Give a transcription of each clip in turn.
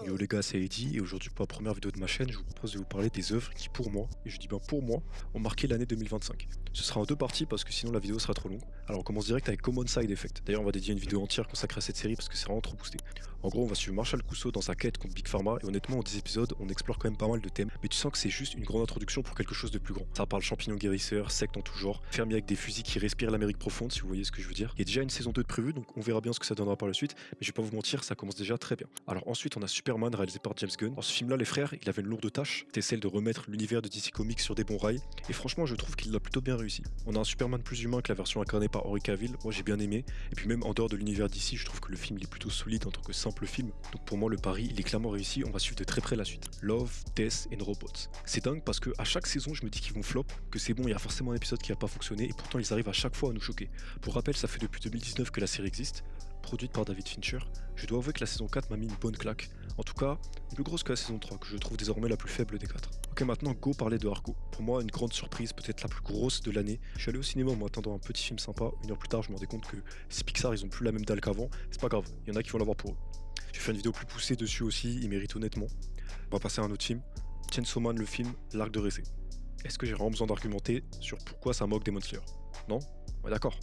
Yo les gars, c'est Eddy et aujourd'hui pour la première vidéo de ma chaîne, je vous propose de vous parler des œuvres qui pour moi, et je dis bien pour moi, ont marqué l'année 2025. Ce sera en deux parties parce que sinon la vidéo sera trop longue. Alors on commence direct avec Common Side Effect. D'ailleurs on va dédier une vidéo entière consacrée à cette série parce que c'est vraiment trop boosté. En gros on va suivre Marshall Cousseau dans sa quête contre Big Pharma et honnêtement en 10 épisodes on explore quand même pas mal de thèmes. Mais tu sens que c'est juste une grande introduction pour quelque chose de plus grand. Ça parle champignons guérisseurs, sectes en tout genre, fermiers avec des fusils qui respirent l'Amérique profonde si vous voyez ce que je veux dire. Il y a déjà une saison 2 de prévue donc on verra bien ce que ça donnera par la suite. Mais je vais pas vous mentir, ça commence déjà très bien. Alors ensuite on a Superman réalisé par James Gunn. Dans ce film là les frères, il avait une lourde tâche, c'était celle de remettre l'univers de DC Comics sur des bons rails. Et franchement je trouve qu'il l'a plutôt bien réussi. On a un Superman plus humain que la version incarnée par Henry Cavill, moi j'ai bien aimé. Et puis même en dehors de l'univers d'ici, je trouve que le film il est plutôt solide en tant que simple film. Donc pour moi le pari il est clairement réussi, on va suivre de très près la suite. Love, Death and Robots. C'est dingue parce que à chaque saison je me dis qu'ils vont flop, que c'est bon, il y a forcément un épisode qui va pas fonctionner et pourtant ils arrivent à chaque fois à nous choquer. Pour rappel, ça fait depuis 2019 que la série existe, produite par David Fincher. Je dois avouer que la saison 4 m'a mis une bonne claque. En tout cas, plus grosse que la saison 3, que je trouve désormais la plus faible des 4. Ok, maintenant go parler de Argo. Pour moi, une grande surprise, peut-être la plus grosse de l'année. Je suis allé au cinéma en m'attendant à un petit film sympa. Une heure plus tard, je me rendais compte que si Pixar ils ont plus la même dalle qu'avant, c'est pas grave, il y en a qui vont l'avoir pour eux. Je vais faire une vidéo plus poussée dessus aussi, il mérite honnêtement. On va passer à un autre film. Chainsaw Man, le film, l'arc de Récé. Est-ce que j'ai vraiment besoin d'argumenter sur pourquoi ça moque Demon Slayer? Non? Ouais, d'accord.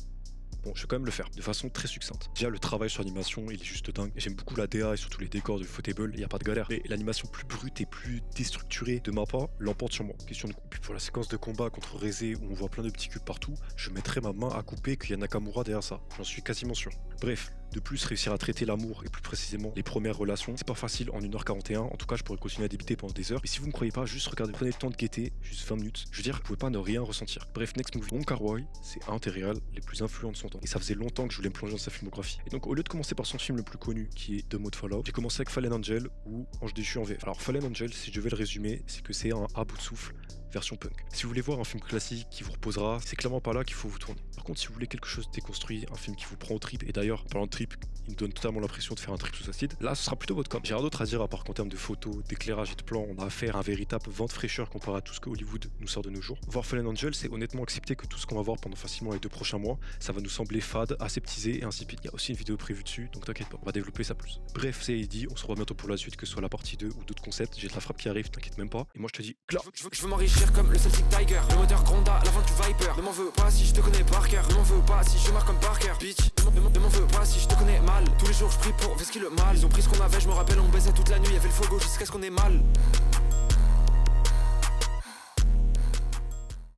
Bon, je vais quand même le faire de façon très succincte. Déjà, le travail sur l'animation, il est juste dingue. J'aime beaucoup la DA et surtout les décors de Ufotable, il n'y a pas de galère. Mais l'animation plus brute et plus déstructurée de ma part l'emporte sur moi. Question de coupe. Pour la séquence de combat contre Reze où on voit plein de petits cubes partout, je mettrai ma main à couper qu'il y a Nakamura derrière ça. J'en suis quasiment sûr. Bref. De plus, réussir à traiter l'amour et plus précisément les premières relations, c'est pas facile en 1h41. En tout cas, je pourrais continuer à débiter pendant des heures. Mais si vous me croyez pas, juste regardez, prenez le temps de guetter, juste 20 minutes. Je veux dire, vous pouvez pas ne rien ressentir. Bref, Next Movie. Wong Kar-wai, c'est un des réals les plus influents de son temps. Et ça faisait longtemps que je voulais me plonger dans sa filmographie. Et donc, au lieu de commencer par son film le plus connu, qui est The Mode Fallout, j'ai commencé avec Fallen Angel ou Ange déchu en VF. Alors, Fallen Angel, si je devais le résumer, c'est que c'est un à bout de souffle version punk. Si vous voulez voir un film classique qui vous reposera, c'est clairement pas là qu'il faut vous tourner. Par contre, si vous voulez quelque chose de déconstruit, un film qui vous prend au trip, et d'ailleurs, en parlant de trip, il me donne totalement l'impression de faire un trip sous acide, là ce sera plutôt votre com. J'ai rien d'autre à dire à part qu'en termes de photos, d'éclairage et de plans, on a affaire à un véritable vent de fraîcheur comparé à tout ce que Hollywood nous sort de nos jours. Voir Fallen Angel, c'est honnêtement accepter que tout ce qu'on va voir pendant facilement les 2 prochains mois, ça va nous sembler fade, aseptisé et insipide. Il y a aussi une vidéo prévue dessus, donc t'inquiète pas, on va développer ça plus. Bref, c'est Eddy, on se revoit bientôt pour la suite, que ce soit la partie 2 ou d'autres concepts. J'ai de la frappe qui arrive, t'inquiète même pas. Et moi je te dis, clap. Je veux m'enrichir comme le Celtic Tiger, le moteur Gronda, l'avant du Viper. Ne m'en veux pas si je te connais par cœur, ne m'en veux pas si je marque comme Parker. Bitch, ne m'en veux pas si je te connais mal. Tous les jours je prie pour vesquer le mal. Ils ont pris ce qu'on avait, je me rappelle, on baisait toute la nuit, y'avait le fogo jusqu'à ce qu'on ait mal.